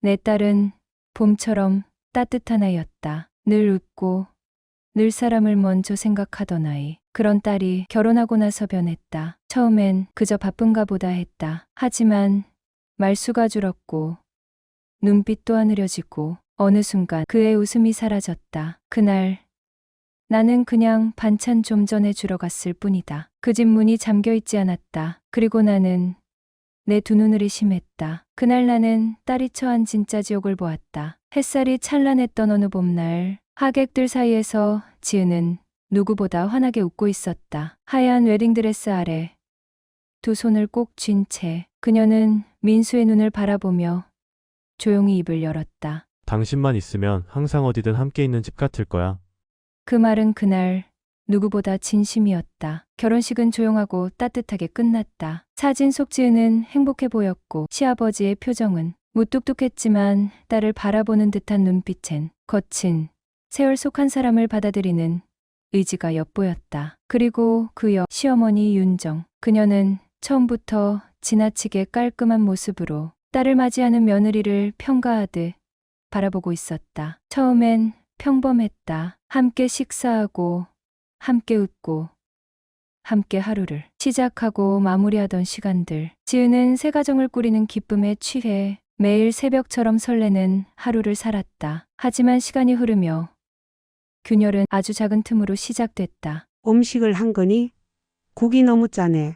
내 딸은 봄처럼 따뜻한 아이였다. 늘 웃고 늘 사람을 먼저 생각하던 아이. 그런 딸이 결혼하고 나서 변했다. 처음엔 그저 바쁜가 보다 했다. 하지만 말수가 줄었고 눈빛도 하늘어지고 어느 순간 그의 웃음이 사라졌다. 그날 나는 그냥 반찬 좀 전에 주러 갔을 뿐이다. 그 집 문이 잠겨 있지 않았다. 그리고 나는 내 두 눈을 의심했다. 그날 나는 딸이 처한 진짜 지옥을 보았다. 햇살이 찬란했던 어느 봄날 하객들 사이에서 지은은 누구보다 환하게 웃고 있었다. 하얀 웨딩드레스 아래 두 손을 꼭 쥔 채 그녀는 민수의 눈을 바라보며 조용히 입을 열었다. 당신만 있으면 항상 어디든 함께 있는 집 같을 거야. 그 말은 그날 누구보다 진심이었다. 결혼식은 조용하고 따뜻하게 끝났다. 사진 속 지은은 행복해 보였고 시아버지의 표정은 무뚝뚝했지만 딸을 바라보는 듯한 눈빛엔 거친 세월 속 한 사람을 받아들이는 의지가 엿보였다. 그리고 그 옆 시어머니 윤정. 그녀는 처음부터 지나치게 깔끔한 모습으로 딸을 맞이하는 며느리를 평가하듯 바라보고 있었다. 처음엔 평범했다. 함께 식사하고 함께 웃고 함께 하루를 시작하고 마무리하던 시간들. 지은은 새 가정을 꾸리는 기쁨에 취해 매일 새벽처럼 설레는 하루를 살았다. 하지만 시간이 흐르며 균열은 아주 작은 틈으로 시작됐다. 음식을 한 거니? 국이 너무 짜네.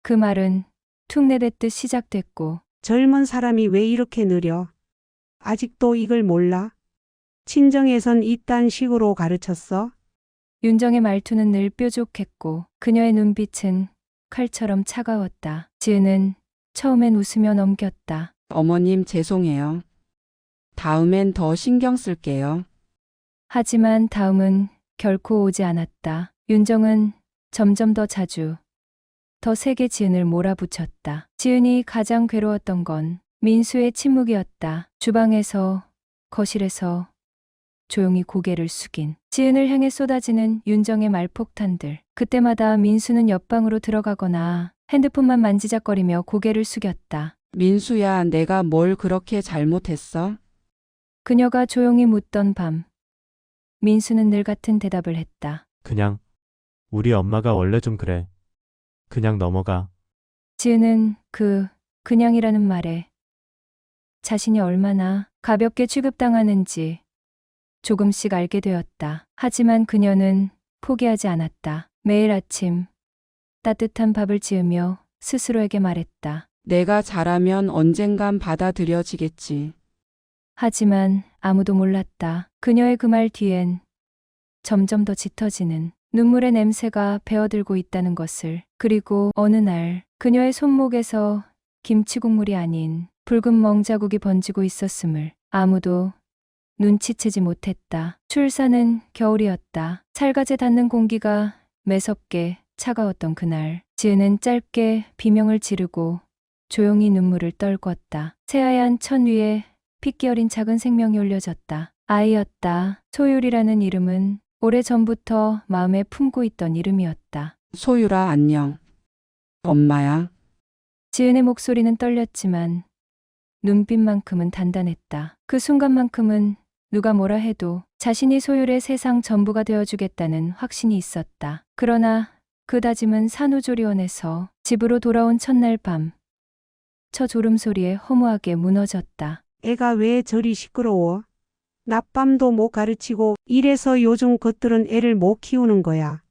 그 말은 툭 내뱉듯 시작됐고 젊은 사람이 왜 이렇게 느려? 아직도 이걸 몰라? 친정에선 이딴 식으로 가르쳤어? 윤정의 말투는 늘 뾰족했고 그녀의 눈빛은 칼처럼 차가웠다. 지은은 처음엔 웃으며 넘겼다. 어머님 죄송해요. 다음엔 더 신경 쓸게요. 하지만 다음은 결코 오지 않았다. 윤정은 점점 더 자주, 더 세게 지은을 몰아붙였다. 지은이 가장 괴로웠던 건 민수의 침묵이었다. 주방에서, 거실에서 조용히 고개를 숙인 지은을 향해 쏟아지는 윤정의 말폭탄들. 그때마다 민수는 옆방으로 들어가거나 핸드폰만 만지작거리며 고개를 숙였다. 민수야, 내가 뭘 그렇게 잘못했어? 그녀가 조용히 묻던 밤, 민수는 늘 같은 대답을 했다. 그냥 우리 엄마가 원래 좀 그래. 그냥 넘어가. 지은은 그냥이라는 말에 자신이 얼마나 가볍게 취급당하는지 조금씩 알게 되었다. 하지만 그녀는 포기하지 않았다. 매일 아침 따뜻한 밥을 지으며 스스로에게 말했다. 내가 잘하면 언젠간 받아들여지겠지. 하지만 아무도 몰랐다. 그녀의 그 말 뒤엔 점점 더 짙어지는 눈물의 냄새가 배어들고 있다는 것을. 그리고 어느 날 그녀의 손목에서 김치 국물이 아닌 붉은 멍자국이 번지고 있었음을 아무도 눈치채지 못했다. 출사는 겨울이었다. 살갗에 닿는 공기가 매섭게 차가웠던 그날, 지은은 짧게 비명을 지르고 조용히 눈물을 떨궜다. 새하얀 천 위에 핏기 어린 작은 생명이 올려졌다. 아이였다. 소율이라는 이름은 오래전부터 마음에 품고 있던 이름이었다. 소율아, 안녕. 엄마야. 지은의 목소리는 떨렸지만 눈빛만큼은 단단했다. 그 순간만큼은 누가 뭐라 해도 자신이 소율의 세상 전부가 되어주겠다는 확신이 있었다. 그러나 그 다짐은 산후조리원에서 집으로 돌아온 첫날 밤, 첫 졸음소리에 허무하게 무너졌다. 애가 왜 저리 시끄러워? 낮밤도 못 가르치고 이래서 요즘 것들은 애를 못 키우는 거야.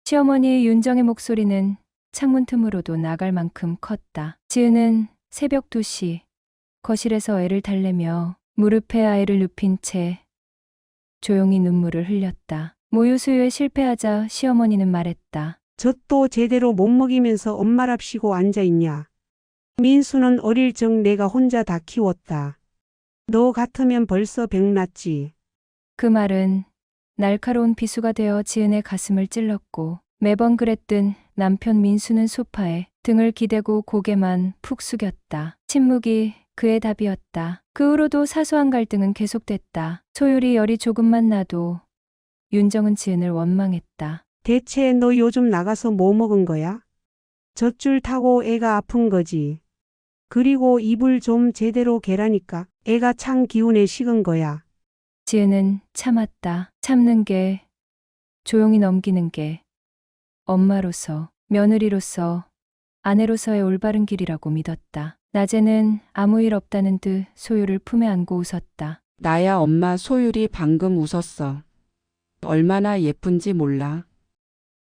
시어머니 윤정의 목소리는 창문 틈으로도 나갈 만큼 컸다. 지은은 새벽 2시 거실에서 애를 달래며 무릎에 아이를 눕힌 채 조용히 눈물을 흘렸다. 모유 수유에 실패하자 시어머니는 말했다. 젖도 제대로 못 먹이면서 엄마랍시고 앉아있냐. 민수는 어릴 적 내가 혼자 다 키웠다. 너 같으면 벌써 병 났지. 그 말은 날카로운 비수가 되어 지은의 가슴을 찔렀고 매번 그랬듯 남편 민수는 소파에 등을 기대고 고개만 푹 숙였다. 침묵이 그의 답이었다. 그 후로도 사소한 갈등은 계속됐다. 소율이 열이 조금만 나도 윤정은 지은을 원망했다. 대체 너 요즘 나가서 뭐 먹은 거야? 젖줄 타고 애가 아픈 거지. 그리고 이불 좀 제대로 개라니까. 애가 찬 기운에 식은 거야. 지은은 참았다. 참는 게, 조용히 넘기는 게, 엄마로서, 며느리로서, 아내로서의 올바른 길이라고 믿었다. 낮에는 아무 일 없다는 듯 소유를 품에 안고 웃었다. 나야 엄마 소율이 방금 웃었어. 얼마나 예쁜지 몰라.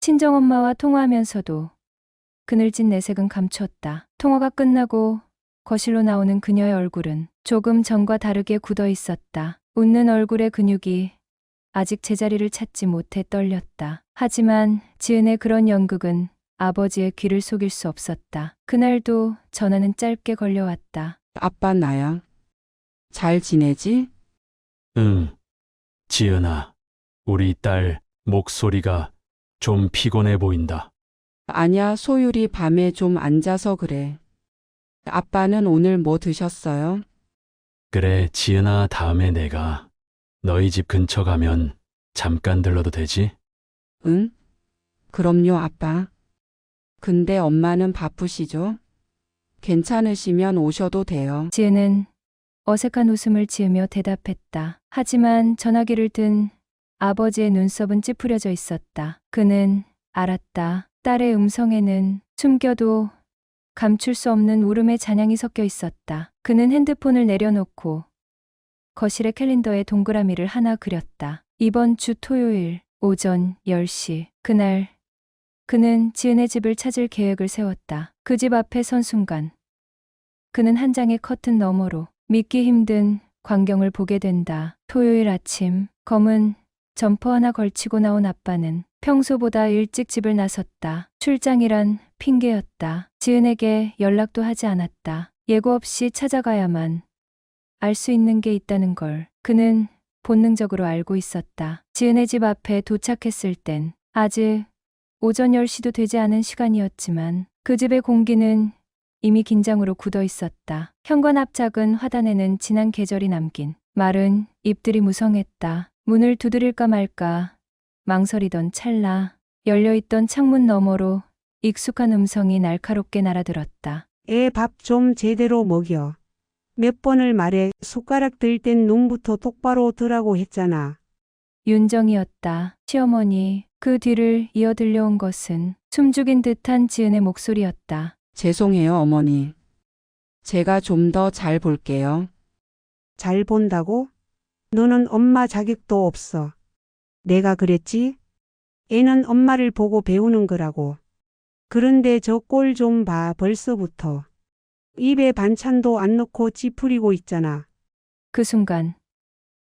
친정엄마와 통화하면서도 그늘진 내색은 감췄다. 통화가 끝나고 거실로 나오는 그녀의 얼굴은 조금 전과 다르게 굳어 있었다. 웃는 얼굴의 근육이 아직 제자리를 찾지 못해 떨렸다. 하지만 지은의 그런 연극은 아버지의 귀를 속일 수 없었다. 그날도 전화는 짧게 걸려왔다. 아빠 나야. 잘 지내지? 응. 지은아, 우리 딸 목소리가 좀 피곤해 보인다. 아냐, 소율이 밤에 좀 안 자서 그래. 아빠는 오늘 뭐 드셨어요? 그래, 지은아, 다음에 내가 너희 집 근처 가면 잠깐 들러도 되지? 응? 그럼요, 아빠. 근데 엄마는 바쁘시죠? 괜찮으시면 오셔도 돼요. 지은은 어색한 웃음을 지으며 대답했다. 하지만 전화기를 든 아버지의 눈썹은 찌푸려져 있었다. 그는 알았다. 딸의 음성에는 숨겨도 감출 수 없는 울음의 잔향이 섞여 있었다. 그는 핸드폰을 내려놓고 거실의 캘린더에 동그라미를 하나 그렸다. 이번 주 토요일 오전 10시. 그날 그는 지은의 집을 찾을 계획을 세웠다. 그 집 앞에 선 순간 그는 한 장의 커튼 너머로 믿기 힘든 광경을 보게 된다. 토요일 아침 검은 점퍼 하나 걸치고 나온 아빠는 평소보다 일찍 집을 나섰다. 출장이란 핑계였다. 지은에게 연락도 하지 않았다. 예고 없이 찾아가야만 알 수 있는 게 있다는 걸 그는 본능적으로 알고 있었다. 지은의 집 앞에 도착했을 땐 아직 오전 10시도 되지 않은 시간이었지만 그 집의 공기는 이미 긴장으로 굳어 있었다. 현관 앞 작은 화단에는 지난 계절이 남긴 마른 잎들이 무성했다. 문을 두드릴까 말까 망설이던 찰나 열려있던 창문 너머로 익숙한 음성이 날카롭게 날아들었다. 애 밥 좀 제대로 먹여. 몇 번을 말해 숟가락 들 땐 눈부터 똑바로 드라고 했잖아. 윤정이었다. 시어머니. 그 뒤를 이어 들려온 것은 숨죽인 듯한 지은의 목소리였다. 죄송해요, 어머니. 제가 좀 더 잘 볼게요. 잘 본다고? 너는 엄마 자격도 없어. 내가 그랬지? 애는 엄마를 보고 배우는 거라고. 그런데 저 꼴 좀 봐, 벌써부터. 입에 반찬도 안 넣고 찌푸리고 있잖아. 그 순간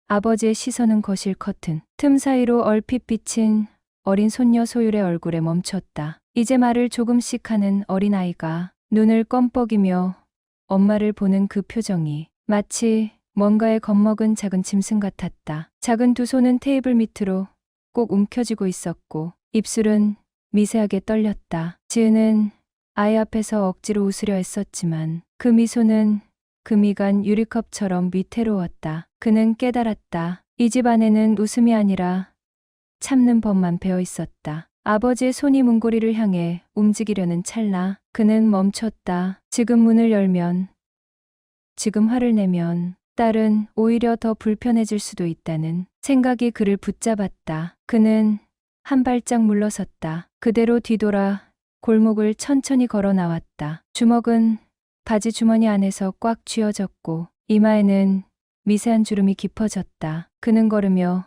아버지의 시선은 거실 커튼 틈 사이로 얼핏 비친 어린 손녀 소율의 얼굴에 멈췄다. 이제 말을 조금씩 하는 어린아이가 눈을 껌뻑이며 엄마를 보는 그 표정이 마치 뭔가에 겁먹은 작은 짐승 같았다. 작은 두 손은 테이블 밑으로 꼭 움켜쥐고 있었고 입술은 미세하게 떨렸다. 지은은 아이 앞에서 억지로 웃으려 했었지만 그 미소는 금이 간 유리컵처럼 위태로웠다. 그는 깨달았다. 이 집 안에는 웃음이 아니라 참는 법만 배어 있었다. 아버지의 손이 문고리를 향해 움직이려는 찰나 그는 멈췄다. 지금 문을 열면, 지금 화를 내면 딸은 오히려 더 불편해질 수도 있다는 생각이 그를 붙잡았다. 그는 한 발짝 물러섰다. 그대로 뒤돌아 골목을 천천히 걸어 나왔다. 주먹은 바지 주머니 안에서 꽉 쥐어졌고 이마에는 미세한 주름이 깊어졌다. 그는 걸으며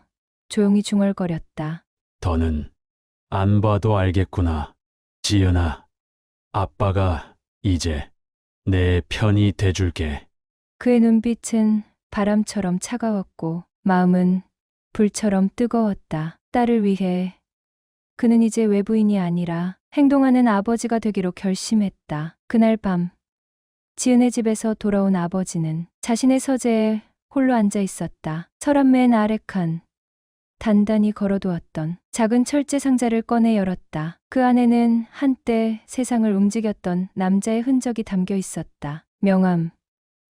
조용히 중얼거렸다. 더는 안 봐도 알겠구나. 지은아, 아빠가 이제 내 편이 돼줄게. 그의 눈빛은 바람처럼 차가웠고 마음은 불처럼 뜨거웠다. 딸을 위해 그는 이제 외부인이 아니라 행동하는 아버지가 되기로 결심했다. 그날 밤 지은의 집에서 돌아온 아버지는 자신의 서재에 홀로 앉아 있었다. 서랍 맨 아래 칸 단단히 걸어두었던 작은 철제 상자를 꺼내 열었다. 그 안에는 한때 세상을 움직였던 남자의 흔적이 담겨 있었다. 명함,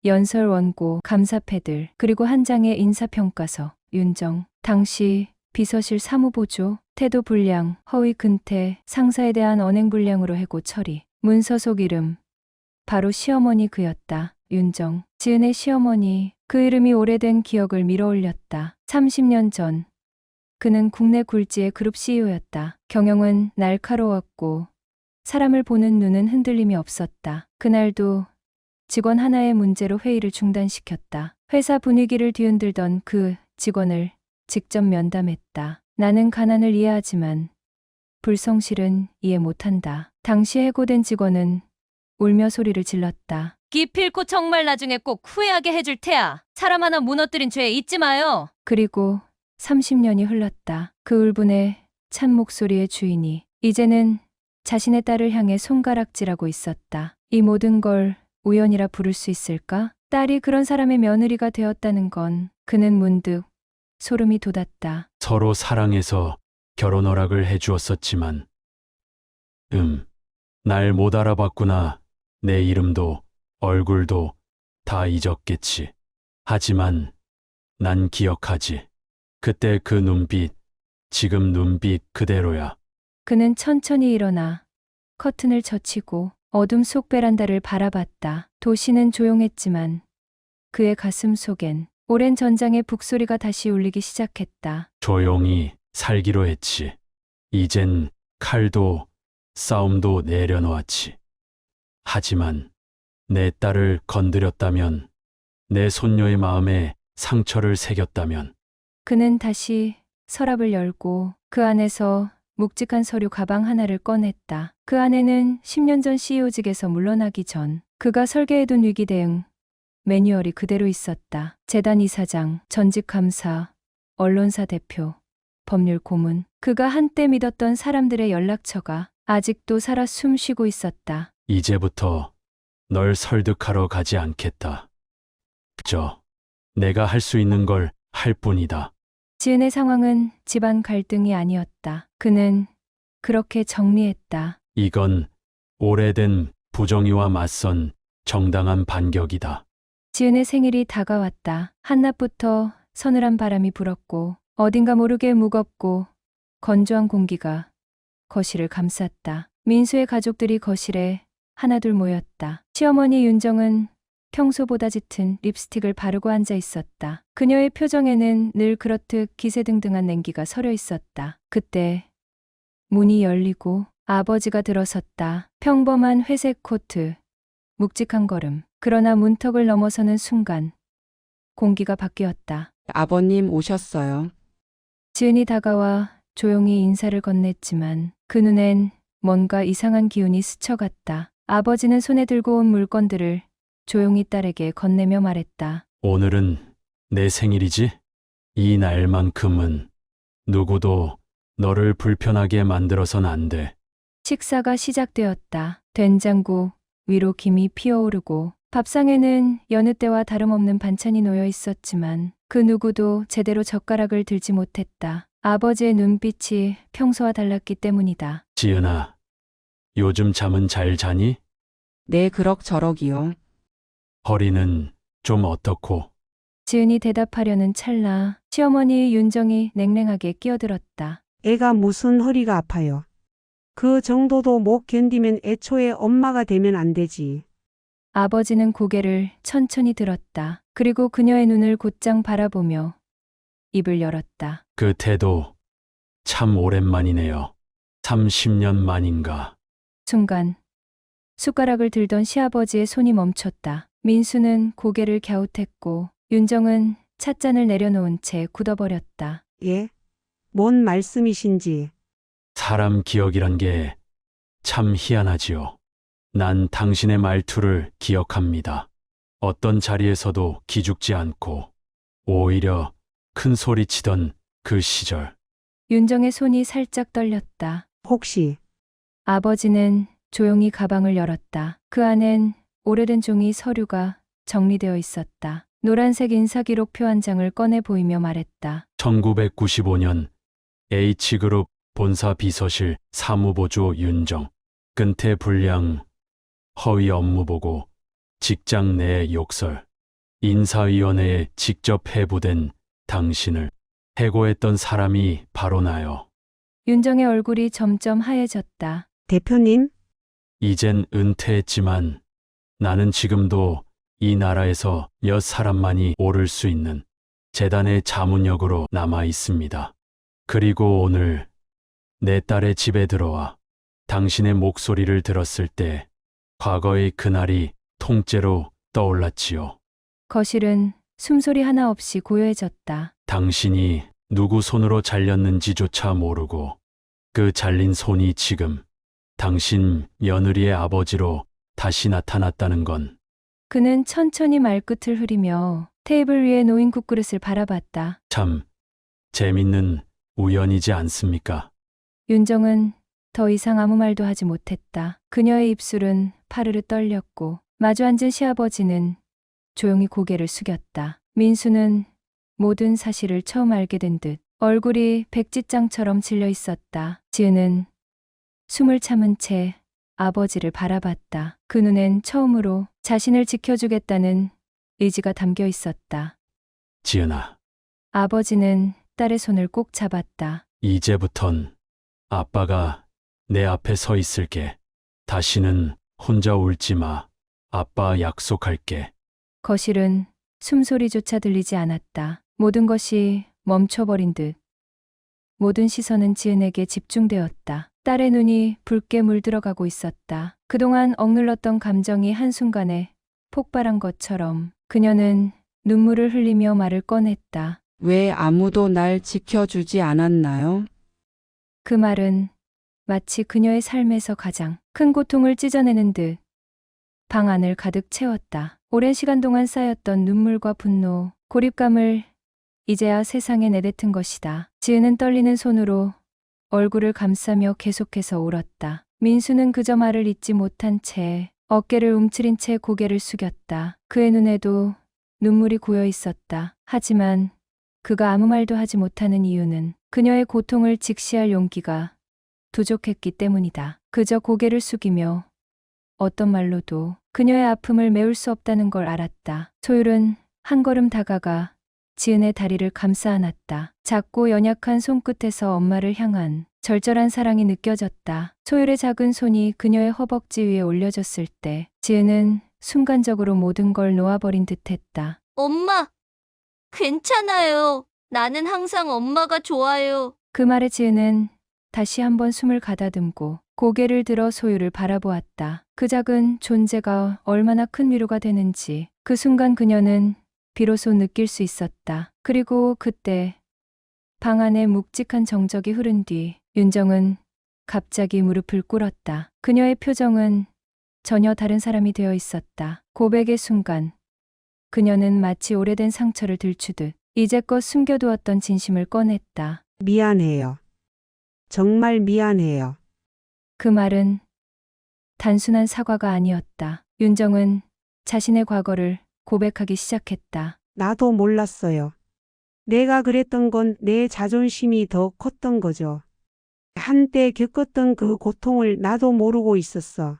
연설 원고, 감사패들, 그리고 한 장의 인사평가서. 윤정, 당시 비서실 사무보조, 태도 불량, 허위 근태, 상사에 대한 언행 불량으로 해고 처리. 문서 속 이름, 바로 시어머니 그였다. 윤정, 지은의 시어머니. 그 이름이 오래된 기억을 밀어올렸다. 30년 전 그는 국내 굴지의 그룹 CEO였다. 경영은 날카로웠고 사람을 보는 눈은 흔들림이 없었다. 그날도 직원 하나의 문제로 회의를 중단시켰다. 회사 분위기를 뒤흔들던 그 직원을 직접 면담했다. 나는 가난을 이해하지만 불성실은 이해 못한다. 당시 해고된 직원은 울며 소리를 질렀다. 기필코 정말 나중에 꼭 후회하게 해줄 테야. 사람 하나 무너뜨린 죄 잊지 마요. 그리고 30년이 흘렀다. 그 울분의 찬 목소리의 주인이 이제는 자신의 딸을 향해 손가락질하고 있었다. 이 모든 걸 우연이라 부를 수 있을까? 딸이 그런 사람의 며느리가 되었다는 건 그는 문득 소름이 돋았다. 서로 사랑해서 결혼 허락을 해주었었지만, 날 못 알아봤구나. 내 이름도 얼굴도 다 잊었겠지. 하지만 난 기억하지. 그때 그 눈빛, 지금 눈빛 그대로야. 그는 천천히 일어나 커튼을 젖히고 어둠 속 베란다를 바라봤다. 도시는 조용했지만 그의 가슴 속엔 오랜 전장의 북소리가 다시 울리기 시작했다. 조용히 살기로 했지. 이젠 칼도 싸움도 내려놓았지. 하지만 내 딸을 건드렸다면, 내 손녀의 마음에 상처를 새겼다면, 그는 다시 서랍을 열고 그 안에서 묵직한 서류 가방 하나를 꺼냈다. 그 안에는 10년 전 CEO직에서 물러나기 전 그가 설계해둔 위기 대응 매뉴얼이 그대로 있었다. 재단 이사장, 전직 감사, 언론사 대표, 법률 고문. 그가 한때 믿었던 사람들의 연락처가 아직도 살아 숨쉬고 있었다. 이제부터 널 설득하러 가지 않겠다. 내가 할 수 있는 걸 할 뿐이다. 지은의 상황은 집안 갈등이 아니었다. 그는 그렇게 정리했다. 이건 오래된 부정의와 맞선 정당한 반격이다. 지은의 생일이 다가왔다. 한낮부터 서늘한 바람이 불었고 어딘가 모르게 무겁고 건조한 공기가 거실을 감쌌다. 민수의 가족들이 거실에 하나둘 모였다. 시어머니 윤정은 평소보다 짙은 립스틱을 바르고 앉아 있었다. 그녀의 표정에는 늘 그렇듯 기세등등한 냉기가 서려 있었다. 그때 문이 열리고 아버지가 들어섰다. 평범한 회색 코트, 묵직한 걸음. 그러나 문턱을 넘어서는 순간 공기가 바뀌었다. 아버님 오셨어요. 지은이 다가와 조용히 인사를 건넸지만 그 눈엔 뭔가 이상한 기운이 스쳐갔다. 아버지는 손에 들고 온 물건들을 조용히 딸에게 건네며 말했다. 오늘은 내 생일이지? 이 날만큼은 누구도 너를 불편하게 만들어선 안 돼. 식사가 시작되었다. 된장국 위로 김이 피어오르고 밥상에는 여느 때와 다름없는 반찬이 놓여 있었지만 그 누구도 제대로 젓가락을 들지 못했다. 아버지의 눈빛이 평소와 달랐기 때문이다. 지은아, 요즘 잠은 잘 자니? 네, 그럭저럭이요. 허리는 좀 어떻고? 지은이 대답하려는 찰나 시어머니 윤정이 냉랭하게 끼어들었다. 애가 무슨 허리가 아파요. 그 정도도 못 견디면 애초에 엄마가 되면 안 되지. 아버지는 고개를 천천히 들었다. 그리고 그녀의 눈을 곧장 바라보며 입을 열었다. 그 태도 참 오랜만이네요. 30년 만인가. 순간 숟가락을 들던 시아버지의 손이 멈췄다. 민수는 고개를 갸웃했고 윤정은 찻잔을 내려놓은 채 굳어버렸다. 예? 뭔 말씀이신지. 사람 기억이란 게 참 희한하지요. 난 당신의 말투를 기억합니다. 어떤 자리에서도 기죽지 않고 오히려 큰 소리 치던 그 시절. 윤정의 손이 살짝 떨렸다. 혹시 아버지는 조용히 가방을 열었다. 그 안엔 오래된 종이 서류가 정리되어 있었다. 노란색 인사기록표 한 장을 꺼내 보이며 말했다. 1995년 H그룹 본사 비서실 사무보조 윤정. 근태 불량, 허위 업무 보고, 직장 내 욕설, 인사위원회에 직접 해부된 당신을 해고했던 사람이 바로 나요. 윤정의 얼굴이 점점 하얘졌다. 대표님? 이젠 은퇴했지만 나는 지금도 이 나라에서 몇 사람만이 오를 수 있는 재단의 자문역으로 남아 있습니다. 그리고 오늘 내 딸의 집에 들어와 당신의 목소리를 들었을 때 과거의 그날이 통째로 떠올랐지요. 거실은 숨소리 하나 없이 고요해졌다. 당신이 누구 손으로 잘렸는지조차 모르고 그 잘린 손이 지금 당신 며느리의 아버지로 다시 나타났다는 건 그는 천천히 말끝을 흐리며 테이블 위에 놓인 국그릇을 바라봤다. 참 재밌는 우연이지 않습니까? 윤정은 더 이상 아무 말도 하지 못했다. 그녀의 입술은 파르르 떨렸고 마주 앉은 시아버지는 조용히 고개를 숙였다. 민수는 모든 사실을 처음 알게 된 듯 얼굴이 백지장처럼 질려 있었다. 지은은 숨을 참은 채 아버지를 바라봤다. 그 눈엔 처음으로 자신을 지켜주겠다는 의지가 담겨 있었다. 지은아, 아버지는 딸의 손을 꼭 잡았다. 이제부턴 아빠가 내 앞에 서 있을게. 다시는 혼자 울지 마. 아빠 약속할게. 거실은 숨소리조차 들리지 않았다. 모든 것이 멈춰버린 듯 모든 시선은 지은에게 집중되었다. 딸의 눈이 붉게 물들어가고 있었다. 그동안 억눌렀던 감정이 한순간에 폭발한 것처럼 그녀는 눈물을 흘리며 말을 꺼냈다. 왜 아무도 날 지켜주지 않았나요? 그 말은 마치 그녀의 삶에서 가장 큰 고통을 찢어내는 듯 방 안을 가득 채웠다. 오랜 시간 동안 쌓였던 눈물과 분노, 고립감을 이제야 세상에 내뱉은 것이다. 지은은 떨리는 손으로 얼굴을 감싸며 계속해서 울었다. 민수는 그저 말을 잇지 못한 채 어깨를 움츠린 채 고개를 숙였다. 그의 눈에도 눈물이 고여 있었다. 하지만 그가 아무 말도 하지 못하는 이유는 그녀의 고통을 직시할 용기가 부족했기 때문이다. 그저 고개를 숙이며 어떤 말로도 그녀의 아픔을 메울 수 없다는 걸 알았다. 소율은 한 걸음 다가가 지은의 다리를 감싸 안았다. 작고 연약한 손끝에서 엄마를 향한 절절한 사랑이 느껴졌다. 소율의 작은 손이 그녀의 허벅지 위에 올려졌을 때 지은은 순간적으로 모든 걸 놓아버린 듯했다. 엄마, 괜찮아요. 나는 항상 엄마가 좋아요. 그 말에 지은은 다시 한번 숨을 가다듬고 고개를 들어 소율을 바라보았다. 그 작은 존재가 얼마나 큰 위로가 되는지 그 순간 그녀는 비로소 느낄 수 있었다. 그리고 그때 방 안에 묵직한 정적이 흐른 뒤 윤정은 갑자기 무릎을 꿇었다. 그녀의 표정은 전혀 다른 사람이 되어 있었다. 고백의 순간 그녀는 마치 오래된 상처를 들추듯 이제껏 숨겨두었던 진심을 꺼냈다. 미안해요. 정말 미안해요. 그 말은 단순한 사과가 아니었다. 윤정은 자신의 과거를 고백하기 시작했다. 나도 몰랐어요. 내가 그랬던 건 내 자존심이 더 컸던 거죠. 한때 겪었던 그 고통을 나도 모르고 있었어.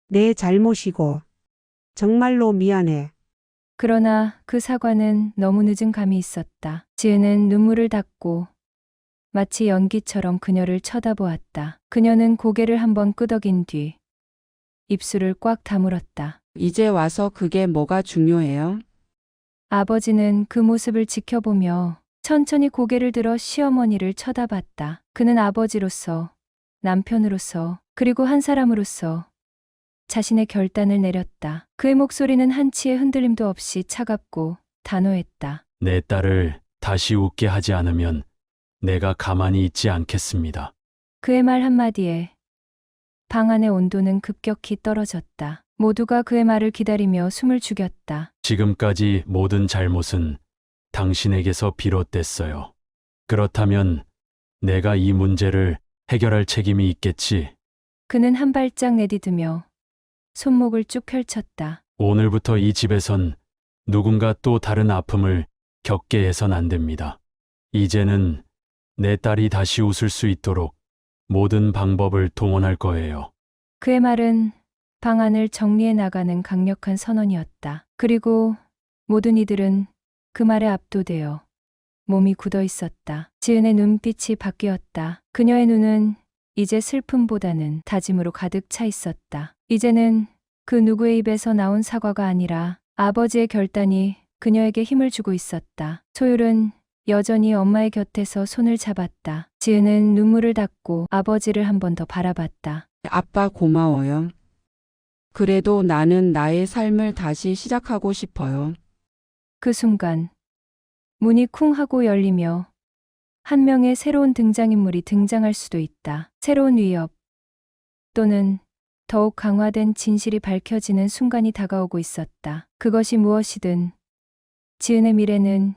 내 잘못이고. 정말로 미안해. 그러나 그 사과는 너무 늦은 감이 있었다. 지은은 눈물을 닦고 마치 연기처럼 그녀를 쳐다보았다. 그녀는 고개를 한번 끄덕인 뒤 입술을 꽉 다물었다. 이제 와서 그게 뭐가 중요해요? 아버지는 그 모습을 지켜보며 천천히 고개를 들어 시어머니를 쳐다봤다. 그는 아버지로서, 남편으로서, 그리고 한 사람으로서 자신의 결단을 내렸다. 그의 목소리는 한치의 흔들림도 없이 차갑고 단호했다. 내 딸을 다시 웃게 하지 않으면 내가 가만히 있지 않겠습니다. 그의 말 한마디에 방 안의 온도는 급격히 떨어졌다. 모두가 그의 말을 기다리며 숨을 죽였다. 지금까지 모든 잘못은 당신에게서 비롯됐어요. 그렇다면 내가 이 문제를 해결할 책임이 있겠지. 그는 한 발짝 내디디며 손목을 쭉 펼쳤다. 오늘부터 이 집에선 누군가 또 다른 아픔을 겪게 해선 안 됩니다. 이제는 내 딸이 다시 웃을 수 있도록 모든 방법을 동원할 거예요. 그의 말은 방 안을 정리해 나가는 강력한 선언이었다. 그리고 모든 이들은 그 말에 압도되어 몸이 굳어 있었다. 지은의 눈빛이 바뀌었다. 그녀의 눈은 이제 슬픔보다는 다짐으로 가득 차 있었다. 이제는 그 누구의 입에서 나온 사과가 아니라 아버지의 결단이 그녀에게 힘을 주고 있었다. 소율은 여전히 엄마의 곁에서 손을 잡았다. 지은은 눈물을 닦고 아버지를 한 번 더 바라봤다. 아빠 고마워요. 그래도 나는 나의 삶을 다시 시작하고 싶어요. 그 순간 문이 쿵 하고 열리며 한 명의 새로운 등장인물이 등장할 수도 있다. 새로운 위협 또는 더욱 강화된 진실이 밝혀지는 순간이 다가오고 있었다. 그것이 무엇이든 지은의 미래는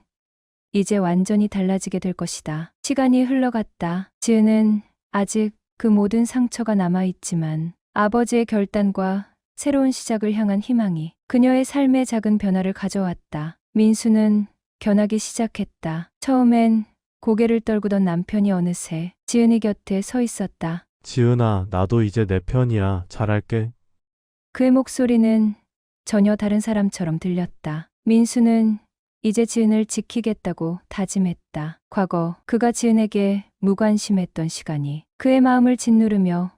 이제 완전히 달라지게 될 것이다. 시간이 흘러갔다. 지은은 아직 그 모든 상처가 남아있지만 아버지의 결단과 새로운 시작을 향한 희망이 그녀의 삶에 작은 변화를 가져왔다. 민수는 견하기 시작했다. 처음엔 고개를 떨구던 남편이 어느새 지은이 곁에 서 있었다. 지은아, 나도 이제 내 편이야. 잘할게. 그의 목소리는 전혀 다른 사람처럼 들렸다. 민수는 이제 지은을 지키겠다고 다짐했다. 과거 그가 지은에게 무관심했던 시간이 그의 마음을 짓누르며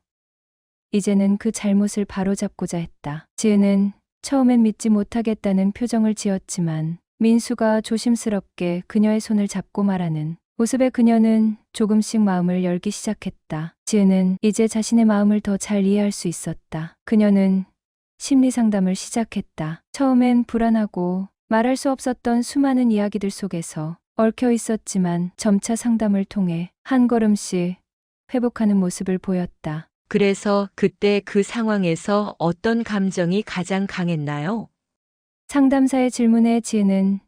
이제는 그 잘못을 바로잡고자 했다. 지은은 처음엔 믿지 못하겠다는 표정을 지었지만 민수가 조심스럽게 그녀의 손을 잡고 말하는 모습에 그녀는 조금씩 마음을 열기 시작했다. 지은은 이제 자신의 마음을 더 잘 이해할 수 있었다. 그녀는 심리 상담을 시작했다. 처음엔 불안하고 말할 수 없었던 수많은 이야기들 속에서 얽혀 있었지만 점차 상담을 통해 한 걸음씩 회복하는 모습을 보였다. 그래서 그때 그 상황에서 어떤 감정이 가장 강했나요? 상담사의 질문에 지은은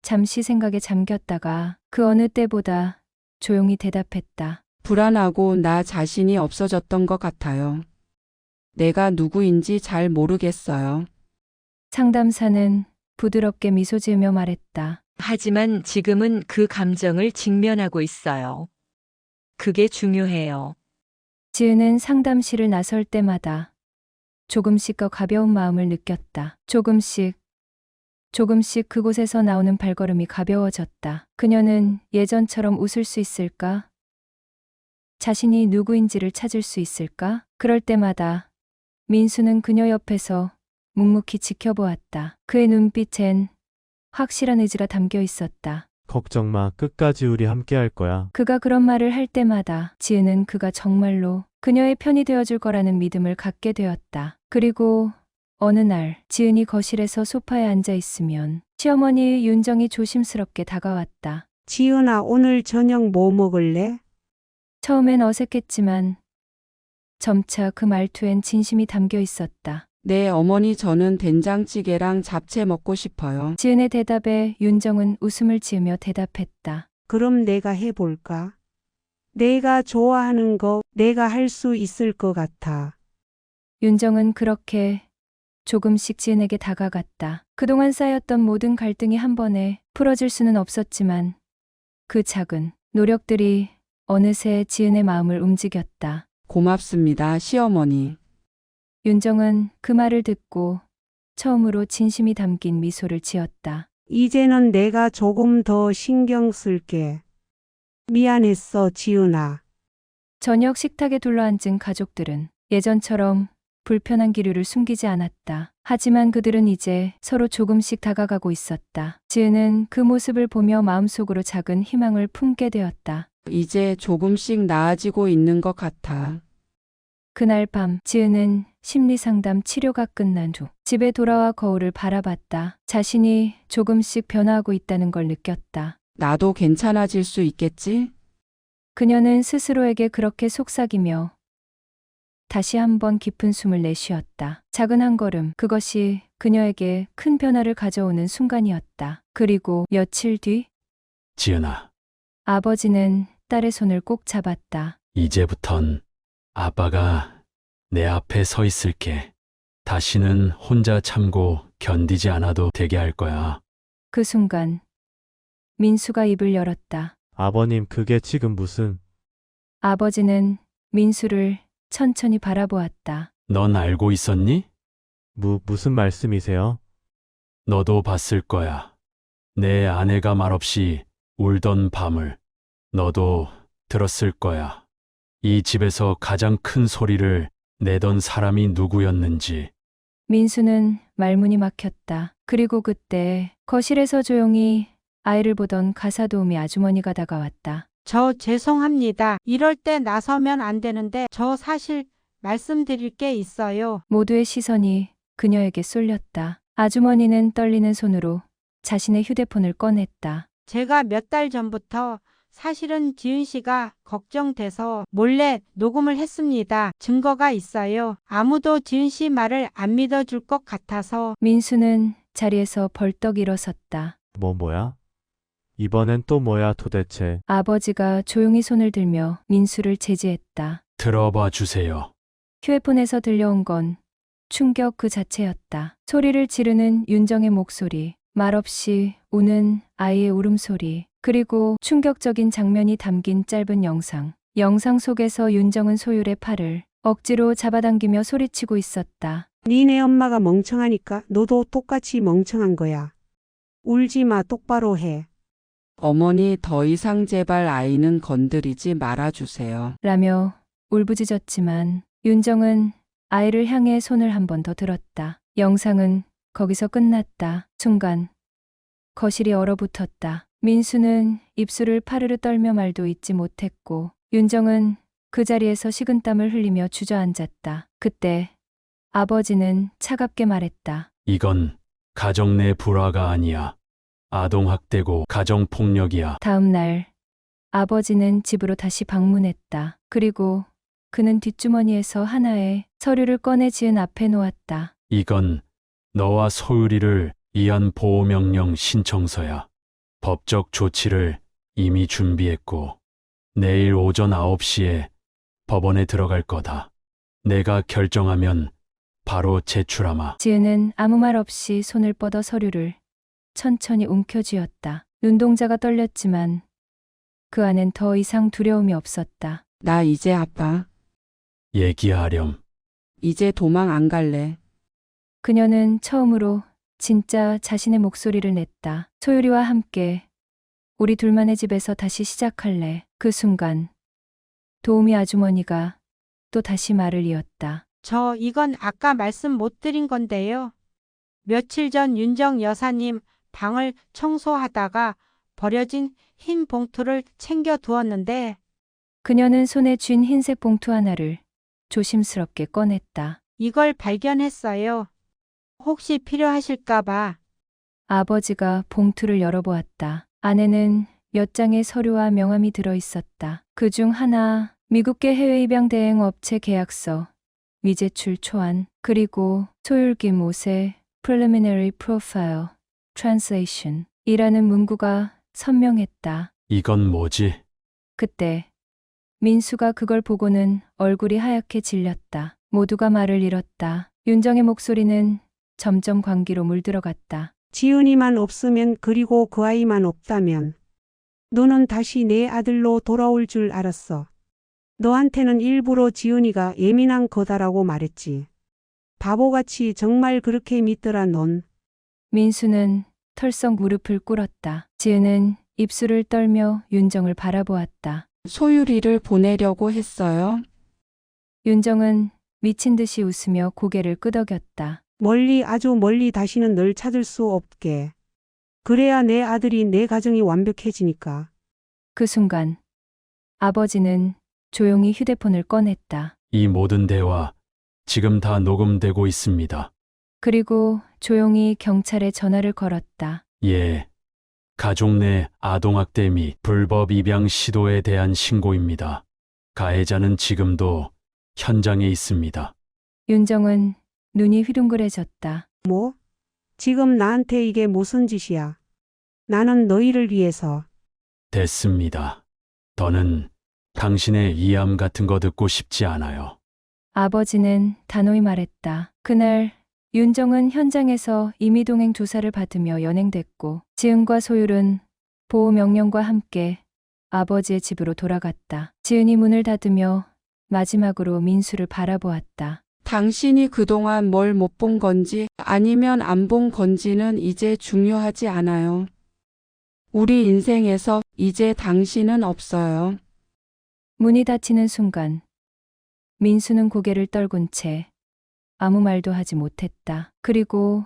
잠시 생각에 잠겼다가 그 어느 때보다 조용히 대답했다. 불안하고 나 자신이 없어졌던 것 같아요. 내가 누구인지 잘 모르겠어요. 상담사는 부드럽게 미소 지으며 말했다. 하지만 지금은 그 감정을 직면하고 있어요. 그게 중요해요. 지은은 상담실을 나설 때마다 조금씩 더 가벼운 마음을 느꼈다. 조금씩 그곳에서 나오는 발걸음이 가벼워졌다. 그녀는 예전처럼 웃을 수 있을까? 자신이 누구인지를 찾을 수 있을까? 그럴 때마다 민수는 그녀 옆에서 묵묵히 지켜보았다. 그의 눈빛엔 확실한 의지가 담겨 있었다. 걱정 마. 끝까지 우리 함께 할 거야. 그가 그런 말을 할 때마다 지은은 그가 정말로 그녀의 편이 되어줄 거라는 믿음을 갖게 되었다. 그리고 어느 날 지은이 거실에서 소파에 앉아 있으면 시어머니 윤정이 조심스럽게 다가왔다. 지은아, 오늘 저녁 뭐 먹을래? 처음엔 어색했지만 점차 그 말투엔 진심이 담겨 있었다. 네, 어머니 저는 된장찌개랑 잡채 먹고 싶어요. 지은의 대답에 윤정은 웃음을 지으며 대답했다. 그럼 내가 해볼까? 내가 좋아하는 거 내가 할 수 있을 것 같아. 윤정은 그렇게 조금씩 지은에게 다가갔다. 그동안 쌓였던 모든 갈등이 한 번에 풀어질 수는 없었지만 그 작은 노력들이 어느새 지은의 마음을 움직였다. 고맙습니다, 시어머니. 윤정은 그 말을 듣고 처음으로 진심이 담긴 미소를 지었다. 이제는 내가 조금 더 신경 쓸게. 미안했어, 지은아. 저녁 식탁에 둘러앉은 가족들은 예전처럼 불편한 기류를 숨기지 않았다. 하지만 그들은 이제 서로 조금씩 다가가고 있었다. 지은은 그 모습을 보며 마음속으로 작은 희망을 품게 되었다. 이제 조금씩 나아지고 있는 것 같아. 그날 밤 지은은 심리상담 치료가 끝난 후 집에 돌아와 거울을 바라봤다. 자신이 조금씩 변화하고 있다는 걸 느꼈다. 나도 괜찮아질 수 있겠지? 그녀는 스스로에게 그렇게 속삭이며 다시 한번 깊은 숨을 내쉬었다. 작은 한 걸음, 그것이 그녀에게 큰 변화를 가져오는 순간이었다. 그리고 며칠 뒤 지은아, 아버지는 딸의 손을 꼭 잡았다. 이제부턴 아빠가 내 앞에 서 있을게. 다시는 혼자 참고 견디지 않아도 되게 할 거야. 그 순간 민수가 입을 열었다. 아버님, 그게 지금 무슨... 아버지는 민수를 천천히 바라보았다. 넌 알고 있었니? 무슨 말씀이세요? 너도 봤을 거야. 내 아내가 말없이 울던 밤을 너도 들었을 거야. 이 집에서 가장 큰 소리를 내던 사람이 누구였는지. 민수는 말문이 막혔다. 그리고 그때 거실에서 조용히 아이를 보던 가사도우미 아주머니가 다가왔다. 저 죄송합니다. 이럴 때 나서면 안 되는데 저 사실 말씀드릴 게 있어요. 모두의 시선이 그녀에게 쏠렸다. 아주머니는 떨리는 손으로 자신의 휴대폰을 꺼냈다. 제가 몇 달 전부터 사실은 지은 씨가 걱정돼서 몰래 녹음을 했습니다. 증거가 있어요. 아무도 지은 씨 말을 안 믿어줄 것 같아서. 민수는 자리에서 벌떡 일어섰다. 뭐야? 이번엔 또 뭐야 도대체. 아버지가 조용히 손을 들며 민수를 제지했다. 들어봐 주세요. 휴대폰에서 들려온 건 충격 그 자체였다. 소리를 지르는 윤정의 목소리, 말없이 우는 아이의 울음소리, 그리고 충격적인 장면이 담긴 짧은 영상. 영상 속에서 윤정은 소율의 팔을 억지로 잡아당기며 소리치고 있었다. 니네 엄마가 멍청하니까 너도 똑같이 멍청한 거야. 울지 마, 똑바로 해. 어머니 더 이상 제발 아이는 건드리지 말아주세요. 라며 울부짖었지만 윤정은 아이를 향해 손을 한 번 더 들었다. 영상은 거기서 끝났다. 순간 거실이 얼어붙었다. 민수는 입술을 파르르 떨며 말도 잇지 못했고 윤정은 그 자리에서 식은땀을 흘리며 주저앉았다. 그때 아버지는 차갑게 말했다. 이건 가정 내 불화가 아니야. 아동학대고 가정폭력이야. 다음 날 아버지는 집으로 다시 방문했다. 그리고 그는 뒷주머니에서 하나의 서류를 꺼내 지은 앞에 놓았다. 이건 너와 소율이를 위한 보호명령 신청서야. 법적 조치를 이미 준비했고 내일 오전 9시에 법원에 들어갈 거다. 내가 결정하면 바로 제출하마. 지은은 아무 말 없이 손을 뻗어 서류를 천천히 움켜쥐었다. 눈동자가 떨렸지만 그 안엔 더 이상 두려움이 없었다. 나 이제 아빠. 얘기하렴. 이제 도망 안 갈래. 그녀는 처음으로 진짜 자신의 목소리를 냈다. 소율이와 함께 우리 둘만의 집에서 다시 시작할래. 그 순간 도우미 아주머니가 또 다시 말을 이었다. 저 이건 아까 말씀 못 드린 건데요. 며칠 전 윤정 여사님 방을 청소하다가 버려진 흰 봉투를 챙겨 두었는데 그녀는 손에 쥔 흰색 봉투 하나를 조심스럽게 꺼냈다. 이걸 발견했어요. 혹시 필요하실까봐. 아버지가 봉투를 열어보았다. 안에는 몇 장의 서류와 명함이 들어 있었다. 그중 하나 미국계 해외 입양 대행 업체 계약서, 미제출 초안, 그리고 소율김 5세 Preliminary Profile Translation 이라는 문구가 선명했다. 이건 뭐지? 그때 민수가 그걸 보고는 얼굴이 하얗게 질렸다. 모두가 말을 잃었다. 윤정의 목소리는 점점 광기로 물들어갔다. 지은이만 없으면, 그리고 그 아이만 없다면 너는 다시 내 아들로 돌아올 줄 알았어. 너한테는 일부러 지은이가 예민한 거다라고 말했지. 바보같이 정말 그렇게 믿더라 넌. 민수는 털썩 무릎을 꿇었다. 지은은 입술을 떨며 윤정을 바라보았다. 소율이를 보내려고 했어요. 윤정은 미친 듯이 웃으며 고개를 끄덕였다. 멀리, 아주 멀리 다시는 널 찾을 수 없게. 그래야 내 아들이, 내 가정이 완벽해지니까. 그 순간 아버지는 조용히 휴대폰을 꺼냈다. 이 모든 대화 지금 다 녹음되고 있습니다. 그리고 조용히 경찰에 전화를 걸었다. 예. 가족 내 아동학대 및 불법 입양 시도에 대한 신고입니다. 가해자는 지금도 현장에 있습니다. 윤정은 눈이 휘둥그레졌다. 뭐? 지금 나한테 이게 무슨 짓이야? 나는 너희를 위해서. 됐습니다. 더는 당신의 이암 같은 거 듣고 싶지 않아요. 아버지는 단호히 말했다. 그날 윤정은 현장에서 임의동행 조사를 받으며 연행됐고 지은과 소율은 보호명령과 함께 아버지의 집으로 돌아갔다. 지은이 문을 닫으며 마지막으로 민수를 바라보았다. 당신이 그동안 뭘 못 본 건지 아니면 안 본 건지는 이제 중요하지 않아요. 우리 인생에서 이제 당신은 없어요. 문이 닫히는 순간 민수는 고개를 떨군 채 아무 말도 하지 못했다. 그리고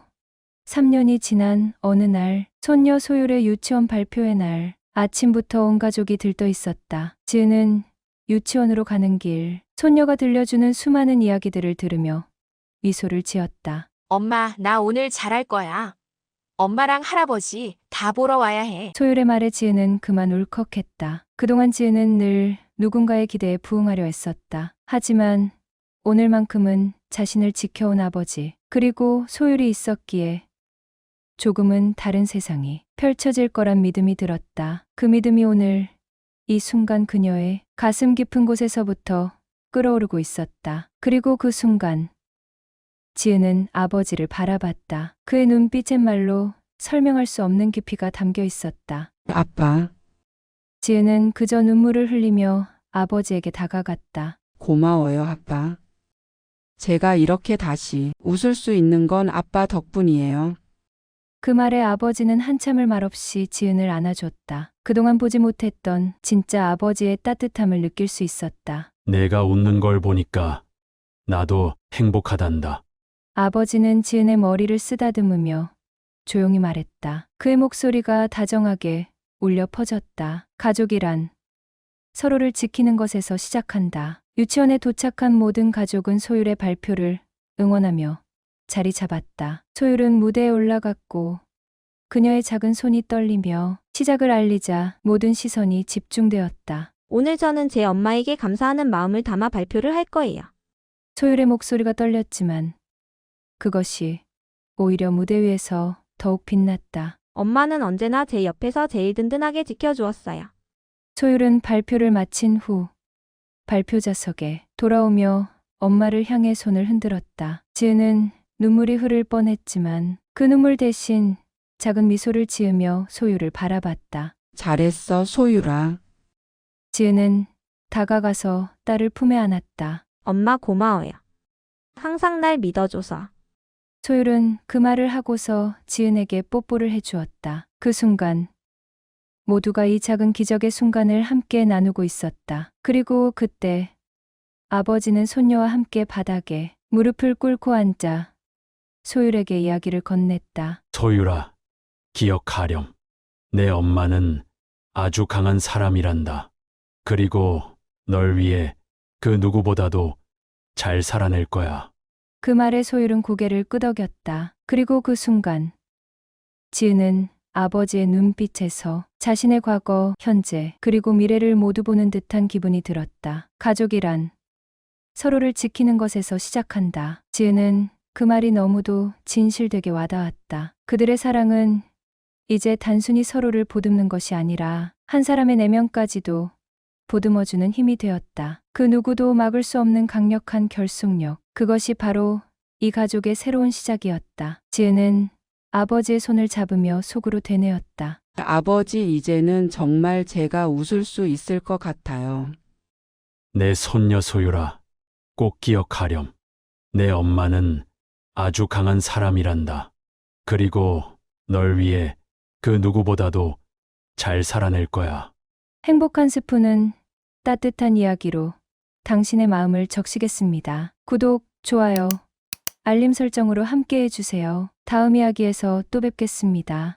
3년이 지난 어느 날, 손녀 소율의 유치원 발표의 날, 아침부터 온 가족이 들떠 있었다. 지은은 유치원으로 가는 길, 손녀가 들려주는 수많은 이야기들을 들으며 미소를 지었다. 엄마, 나 오늘 잘할 거야. 엄마랑 할아버지 다 보러 와야 해. 소율의 말에 지은은 그만 울컥했다. 그동안 지은은 늘 누군가의 기대에 부응하려 했었다. 하지만 오늘만큼은 자신을 지켜온 아버지, 그리고 소율이 있었기에 조금은 다른 세상이 펼쳐질 거란 믿음이 들었다. 그 믿음이 오늘 이 순간 그녀의 가슴 깊은 곳에서부터 끓어오르고 있었다. 그리고 그 순간 지은은 아버지를 바라봤다. 그의 눈빛엔 말로 설명할 수 없는 깊이가 담겨 있었다. 아빠, 지은은 그저 눈물을 흘리며 아버지에게 다가갔다. 고마워요, 아빠. 제가 이렇게 다시 웃을 수 있는 건 아빠 덕분이에요. 그 말에 아버지는 한참을 말없이 지은을 안아줬다. 그동안 보지 못했던 진짜 아버지의 따뜻함을 느낄 수 있었다. 내가 웃는 걸 보니까 나도 행복하단다. 아버지는 지은의 머리를 쓰다듬으며 조용히 말했다. 그의 목소리가 다정하게 울려 퍼졌다. 가족이란 서로를 지키는 것에서 시작한다. 유치원에 도착한 모든 가족은 소율의 발표를 응원하며 자리 잡았다. 소율은 무대에 올라갔고 그녀의 작은 손이 떨리며 시작을 알리자 모든 시선이 집중되었다. 오늘 저는 제 엄마에게 감사하는 마음을 담아 발표를 할 거예요. 소율의 목소리가 떨렸지만 그것이 오히려 무대 위에서 더욱 빛났다. 엄마는 언제나 제 옆에서 제일 든든하게 지켜주었어요. 소율은 발표를 마친 후 발표자석에 돌아오며 엄마를 향해 손을 흔들었다. 지은은 눈물이 흐를 뻔했지만 그 눈물 대신 작은 미소를 지으며 소율을 바라봤다. 잘했어, 소율아. 지은은 다가가서 딸을 품에 안았다. 엄마 고마워요. 항상 날 믿어줘서. 소율은 그 말을 하고서 지은에게 뽀뽀를 해주었다. 그 순간 모두가 이 작은 기적의 순간을 함께 나누고 있었다. 그리고 그때 아버지는 손녀와 함께 바닥에 무릎을 꿇고 앉아 소율에게 이야기를 건넸다. 소율아, 기억하렴. 내 엄마는 아주 강한 사람이란다. 그리고 널 위해 그 누구보다도 잘 살아낼 거야. 그 말에 소율은 고개를 끄덕였다. 그리고 그 순간 지은은 아버지의 눈빛에서 자신의 과거, 현재, 그리고 미래를 모두 보는 듯한 기분이 들었다. 가족이란 서로를 지키는 것에서 시작한다. 지은은 그 말이 너무도 진실되게 와닿았다. 그들의 사랑은 이제 단순히 서로를 보듬는 것이 아니라 한 사람의 내면까지도 보듬어주는 힘이 되었다. 그 누구도 막을 수 없는 강력한 결속력. 그것이 바로 이 가족의 새로운 시작이었다. 지은은 아버지의 손을 잡으며 속으로 되뇌었다. 아버지, 이제는 정말 제가 웃을 수 있을 것 같아요. 내 손녀 소율아, 꼭 기억하렴. 내 엄마는 아주 강한 사람이란다. 그리고 널 위해 그 누구보다도 잘 살아낼 거야. 행복한 스푼은 따뜻한 이야기로 당신의 마음을 적시겠습니다. 구독, 좋아요, 알림 설정으로 함께 해주세요. 다음 이야기에서 또 뵙겠습니다.